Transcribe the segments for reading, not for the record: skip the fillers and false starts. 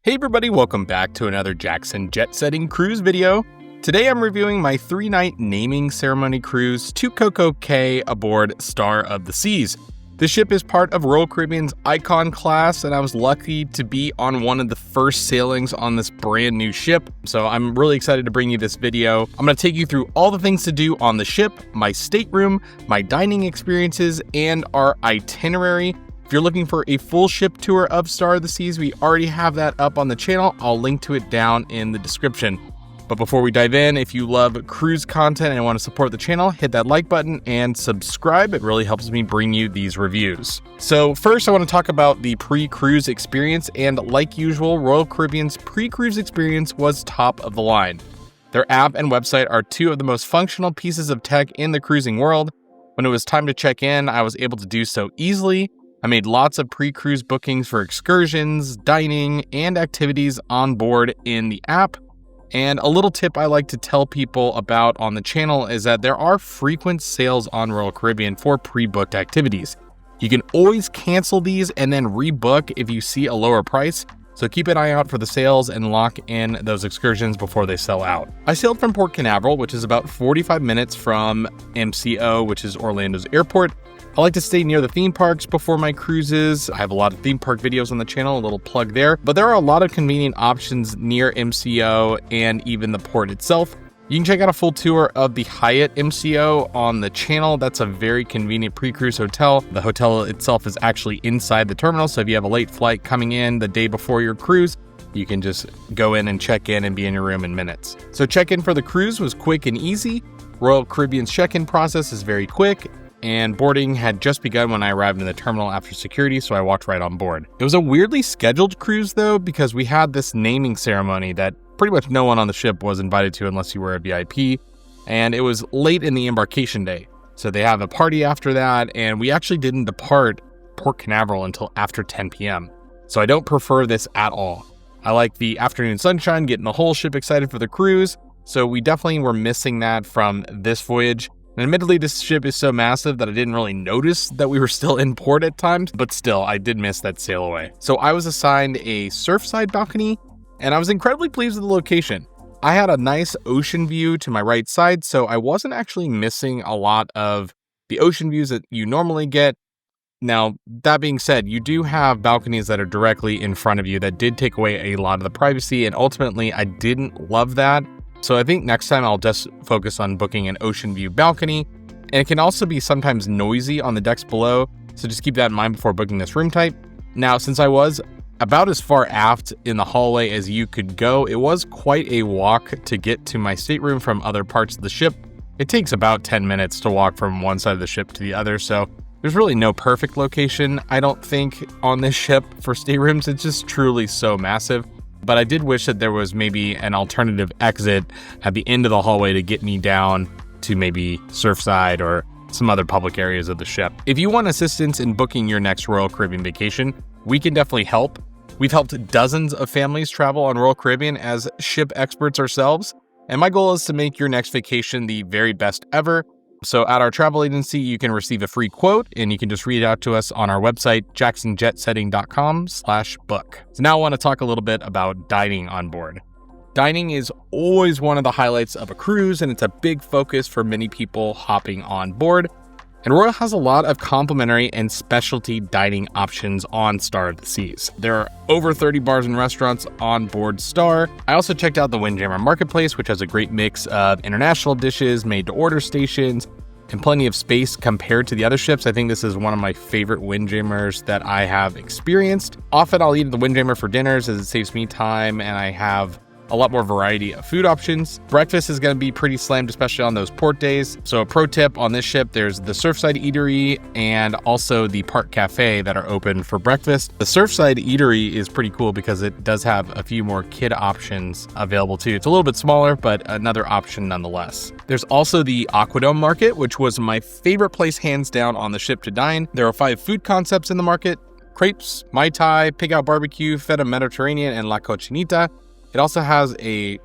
Hey everybody, welcome back to another Jackson Jetsetting cruise video. Today I'm reviewing my 3-night naming ceremony cruise to Coco Cay aboard Star of the Seas. The ship is part of Royal Caribbean's Icon class, and I was lucky to be on one of the first sailings on this brand new ship, so I'm really excited to bring you this video. I'm going to take you through all the things to do on the ship, my stateroom, my dining experiences, and our itinerary. If you're looking for a full ship tour of Star of the Seas, we already have that up on the channel. I'll link to it down in the description. But before we dive in, if you love cruise content and want to support the channel, hit that like button and subscribe. It really helps me bring you these reviews. So first, I want to talk about the pre-cruise experience, and like usual, Royal Caribbean's pre-cruise experience was top of the line. Their app and website are two of the most functional pieces of tech in the cruising world. When it was time to check in, I was able to do so easily. I made lots of pre-cruise bookings for excursions, dining, and activities on board in the app. And a little tip I like to tell people about on the channel is that there are frequent sales on Royal Caribbean for pre-booked activities. You can always cancel these and then rebook if you see a lower price. So keep an eye out for the sales and lock in those excursions before they sell out. I sailed from Port Canaveral, which is about 45 minutes from MCO, which is Orlando's airport. I like to stay near the theme parks before my cruises. I have a lot of theme park videos on the channel, a little plug there. But there are a lot of convenient options near MCO and even the port itself. You can check out a full tour of the Hyatt MCO on the channel. That's a very convenient pre-cruise hotel. The hotel itself is actually inside the terminal, so if you have a late flight coming in the day before your cruise, you can just go in and check in and be in your room in minutes. So check-in for the cruise was quick and easy. Royal Caribbean's check-in process is very quick, and boarding had just begun when I arrived in the terminal after security, so I walked right on board. It was a weirdly scheduled cruise though, because we had this naming ceremony that pretty much no one on the ship was invited to unless you were a VIP, and it was late in the embarkation day. So they have a party after that, and we actually didn't depart Port Canaveral until after 10 p.m. So I don't prefer this at all. I like the afternoon sunshine, getting the whole ship excited for the cruise, so we definitely were missing that from this voyage. And admittedly, this ship is so massive that I didn't really notice that we were still in port at times, but still, I did miss that sail away. So I was assigned a surfside balcony, and I was incredibly pleased with the location. I had a nice ocean view to my right side, so I wasn't actually missing a lot of the ocean views that you normally get. Now, that being said, you do have balconies that are directly in front of you that did take away a lot of the privacy, and ultimately, I didn't love that. So I think next time I'll just focus on booking an ocean view balcony, and it can also be sometimes noisy on the decks below, so just keep that in mind before booking this room type. Now, since I was about as far aft in the hallway as you could go, it was quite a walk to get to my stateroom from other parts of the ship. It takes about 10 minutes to walk from one side of the ship to the other, so there's really no perfect location, I don't think, on this ship for staterooms. It's just truly so massive. But I did wish that there was maybe an alternative exit at the end of the hallway to get me down to maybe Surfside or some other public areas of the ship. If you want assistance in booking your next Royal Caribbean vacation, we can definitely help. We've helped dozens of families travel on Royal Caribbean as ship experts ourselves, and my goal is to make your next vacation the very best ever. So at our travel agency, you can receive a free quote, and you can just read it out to us on our website, jacksonjetsetting.com/book. So now I want to talk a little bit about dining on board. Dining is always one of the highlights of a cruise, and it's a big focus for many people hopping on board. And Royal has a lot of complimentary and specialty dining options on Star of the Seas. There are over 30 bars and restaurants on board Star. I also checked out the Windjammer Marketplace, which has a great mix of international dishes, made-to-order stations, and plenty of space compared to the other ships. I think this is one of my favorite Windjammers that I have experienced. Often I'll eat at the Windjammer for dinners as it saves me time, and I have a lot more variety of food options. Breakfast is going to be pretty slammed, especially on those port days. So a pro tip on this ship, there's the Surfside Eatery and also the Park Cafe that are open for breakfast. The Surfside Eatery is pretty cool because it does have a few more kid options available too. It's a little bit smaller, but another option nonetheless. There's also the Aquadome Market, which was my favorite place hands down on the ship to dine. There are 5 food concepts in the market: crepes, Mai Tai, Pig Out Barbecue, Feta Mediterranean, and La Cochinita. It also has a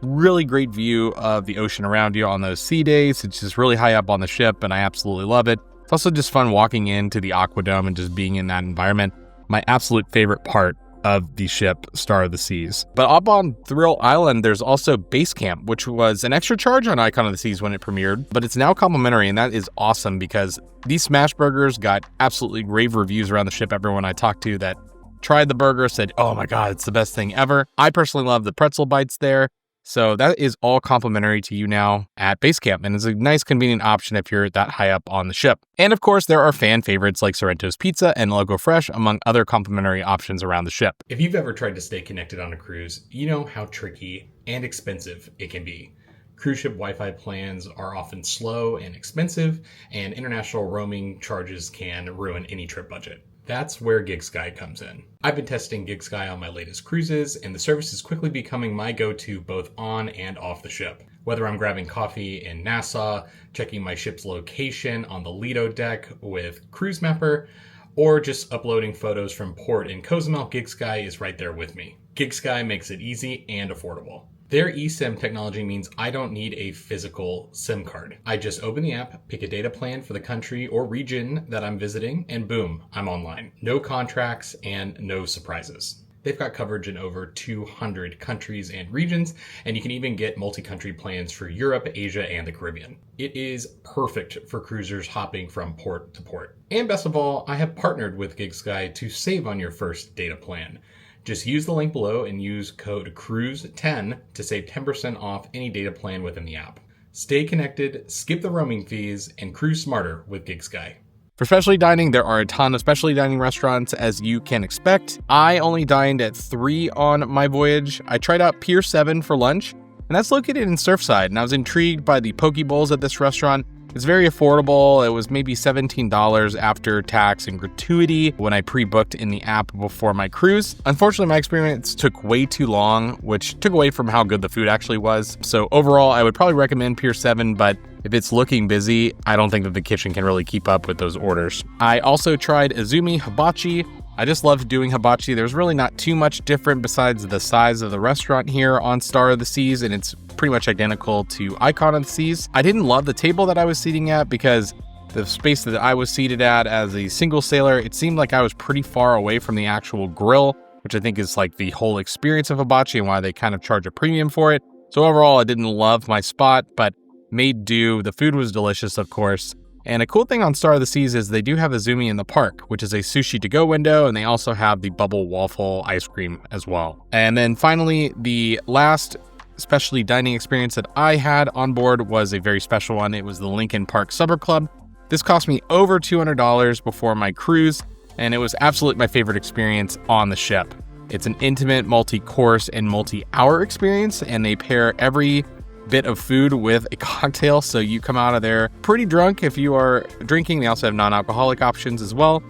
really great view of the ocean around you on those sea days. It's just really high up on the ship, and I absolutely love it. It's also just fun walking into the Aquadome and just being in that environment. My absolute favorite part of the ship Star of the Seas. But up on Thrill Island, there's also Base Camp, which was an extra charge on Icon of the Seas when it premiered, but it's now complimentary, and that is awesome because these smash burgers got absolutely rave reviews around the ship. Everyone I talked to that tried the burger said, oh my God, it's the best thing ever. I personally love the pretzel bites there. So that is all complimentary to you now at Base Camp, and it's a nice convenient option if you're that high up on the ship. And of course, there are fan favorites like Sorrento's Pizza and Logo Fresh, among other complimentary options around the ship. If you've ever tried to stay connected on a cruise, you know how tricky and expensive it can be. Cruise ship Wi-Fi plans are often slow and expensive, and international roaming charges can ruin any trip budget. That's where GigSky comes in. I've been testing GigSky on my latest cruises, and the service is quickly becoming my go-to both on and off the ship. Whether I'm grabbing coffee in Nassau, checking my ship's location on the Lido deck with Cruise Mapper, or just uploading photos from port in Cozumel, GigSky is right there with me. GigSky makes it easy and affordable. Their eSIM technology means I don't need a physical SIM card. I just open the app, pick a data plan for the country or region that I'm visiting, and boom, I'm online. No contracts and no surprises. They've got coverage in over 200 countries and regions, and you can even get multi-country plans for Europe, Asia, and the Caribbean. It is perfect for cruisers hopping from port to port. And best of all, I have partnered with GigSky to save on your first data plan. Just use the link below and use code CRUISE10 to save 10% off any data plan within the app. Stay connected, skip the roaming fees, and cruise smarter with GigSky. For specialty dining, there are a ton of specialty dining restaurants, as you can expect. I only dined at 3 on my voyage. I tried out Pier 7 for lunch, and that's located in Surfside, and I was intrigued by the poke bowls at this restaurant. It's very affordable. It was maybe $17 after tax and gratuity when I pre-booked in the app before my cruise. Unfortunately, my experience took way too long, which took away from how good the food actually was. So overall, I would probably recommend Pier 7, but if it's looking busy, I don't think that the kitchen can really keep up with those orders. I also tried Izumi Hibachi. I just loved doing hibachi. There's really not too much different besides the size of the restaurant here on Star of the Seas, and it's pretty much identical to Icon of the Seas. I didn't love the table that I was seating at because the space that I was seated at as a single sailor, it seemed like I was pretty far away from the actual grill, which I think is like the whole experience of hibachi and why they kind of charge a premium for it. So overall, I didn't love my spot, but made do. The food was delicious, of course. And a cool thing on Star of the Seas is they do have Izumi in the park, which is a sushi to-go window, and they also have the bubble waffle ice cream as well. And then finally, the last specialty dining experience that I had on board was a very special one. It was the Lincoln Park Supper Club. This cost me over $200 before my cruise, and it was absolutely my favorite experience on the ship. It's an intimate, multi-course, and multi-hour experience, and they pair every bit of food with a cocktail, so you come out of there pretty drunk if you are drinking. They also have non-alcoholic options as well.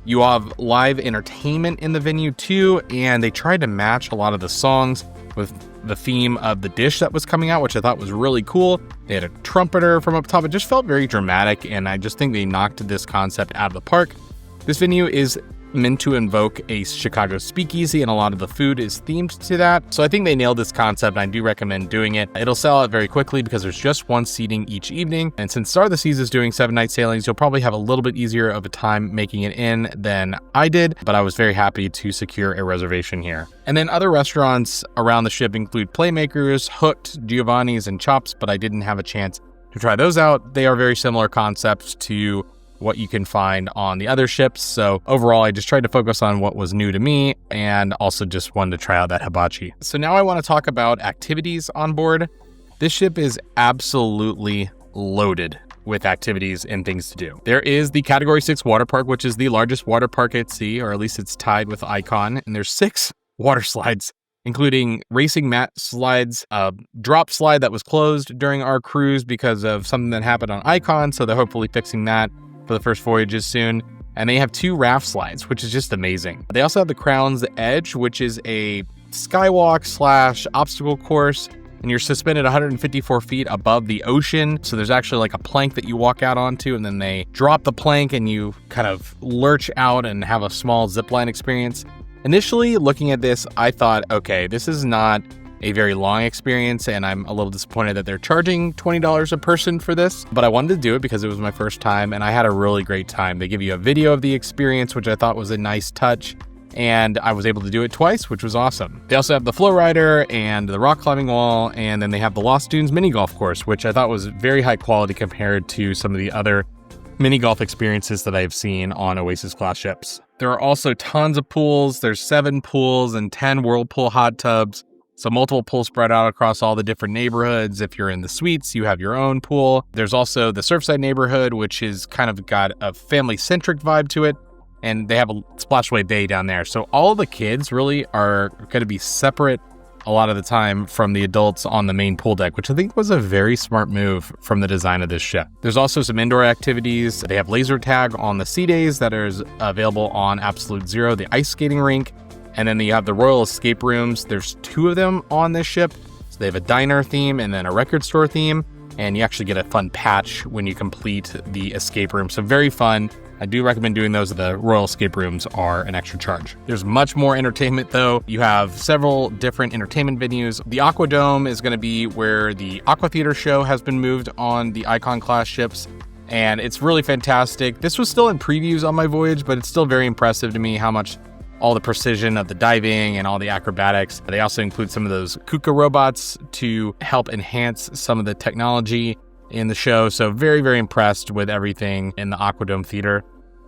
You have live entertainment in the venue too, and they tried to match a lot of the songs with the theme of the dish that was coming out, which I thought was really cool. They had a trumpeter from up top. It just felt very dramatic, and I just think they knocked this concept out of the park. This venue is meant to invoke a Chicago speakeasy, and a lot of the food is themed to that. So I think they nailed this concept, and I do recommend doing it. It'll sell out very quickly because there's just one seating each evening. And since Star of the Seas is doing 7-night sailings, you'll probably have a little bit easier of a time making it in than I did, but I was very happy to secure a reservation here. And then other restaurants around the ship include Playmakers, Hooked, Giovanni's, and Chops, but I didn't have a chance to try those out. They are very similar concepts to what you can find on the other ships. So overall, I just tried to focus on what was new to me and also just wanted to try out that hibachi. So now I want to talk about activities on board. This ship is absolutely loaded with activities and things to do. There is the Category 6 water park, which is the largest water park at sea, or at least it's tied with Icon. And there's 6 water slides, including racing mat slides, a drop slide that was closed during our cruise because of something that happened on Icon. So they're hopefully fixing that for the first voyages soon. And they have 2 raft slides, which is just amazing. They also have the Crown's Edge, which is a skywalk / obstacle course, and you're suspended 154 feet above the ocean. So there's actually like a plank that you walk out onto, and then they drop the plank and you kind of lurch out and have a small zipline experience. Initially, looking at this, I thought, okay, this is not a very long experience, and I'm a little disappointed that they're charging $20 a person for this, but I wanted to do it because it was my first time, and I had a really great time. They give you a video of the experience, which I thought was a nice touch, and I was able to do it twice, which was awesome. They also have the flow rider and the rock climbing wall, and then they have the Lost Dunes mini golf course, which I thought was very high quality compared to some of the other mini golf experiences that I've seen on Oasis class ships. There are also tons of pools. There's 7 pools and 10 whirlpool hot tubs. So multiple pools spread out across all the different neighborhoods. If you're in the suites, you have your own pool. There's also the Surfside neighborhood, which is kind of got a family-centric vibe to it. And they have a splashaway bay down there. So all the kids really are going to be separate a lot of the time from the adults on the main pool deck, which I think was a very smart move from the design of this ship. There's also some indoor activities. They have laser tag on the sea days that is available on Absolute Zero, the ice skating rink. And then you have the Royal Escape Rooms. There's 2 of them on this ship. So they have a diner theme and then a record store theme. And you actually get a fun patch when you complete the escape room. So very fun. I do recommend doing those. The Royal Escape Rooms are an extra charge. There's much more entertainment though. You have several different entertainment venues. The Aqua Dome is going to be where the Aqua Theater show has been moved on the Icon class ships. And it's really fantastic. This was still in previews on my voyage, but it's still very impressive to me how much all the precision of the diving and all the acrobatics. They also include some of those KUKA robots to help enhance some of the technology in the show. So very, very impressed with everything in the Aquadome Theater.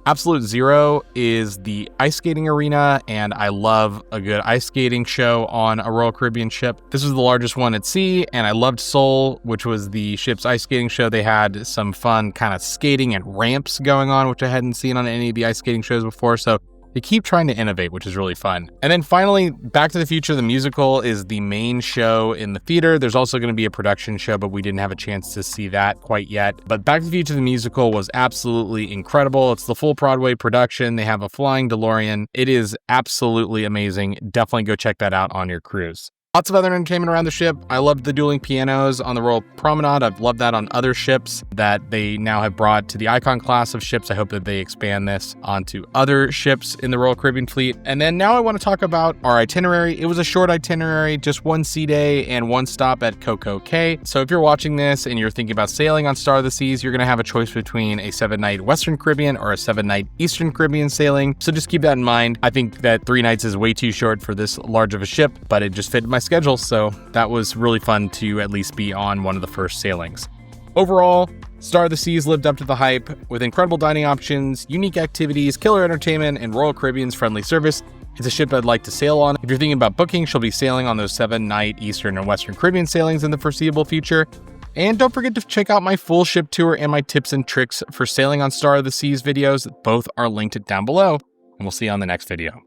Absolute Zero is the ice skating arena, and I love a good ice skating show on a Royal Caribbean ship. This was the largest one at sea, and I loved Seoul, which was the ship's ice skating show. They had some fun kind of skating and ramps going on, which I hadn't seen on any of the ice skating shows before. So they keep trying to innovate, which is really fun. And then finally, Back to the Future, the musical, is the main show in the theater. There's also going to be a production show, but we didn't have a chance to see that quite yet. But Back to the Future, the musical, was absolutely incredible. It's the full Broadway production. They have a flying DeLorean. It is absolutely amazing. Definitely go check that out on your cruise. Lots of other entertainment around the ship. I loved the dueling pianos on the Royal Promenade. I've loved that on other ships that they now have brought to the Icon class of ships. I hope that they expand this onto other ships in the Royal Caribbean fleet. And then now I want to talk about our itinerary. It was a short itinerary, just 1 sea day and 1 stop at Coco Cay. So if you're watching this and you're thinking about sailing on Star of the Seas, you're going to have a choice between a 7-night Western Caribbean or a 7-night Eastern Caribbean sailing. So just keep that in mind. I think that 3 nights is way too short for this large of a ship, but it just fit my schedule, so that was really fun to at least be on one of the first sailings. Overall, Star of the Seas lived up to the hype with incredible dining options, unique activities, killer entertainment, and Royal Caribbean's friendly service. It's a ship I'd like to sail on. If you're thinking about booking, she'll be sailing on those 7-night Eastern and Western Caribbean sailings in the foreseeable future. And don't forget to check out my full ship tour and my tips and tricks for sailing on Star of the Seas videos. Both are linked down below, and we'll see you on the next video.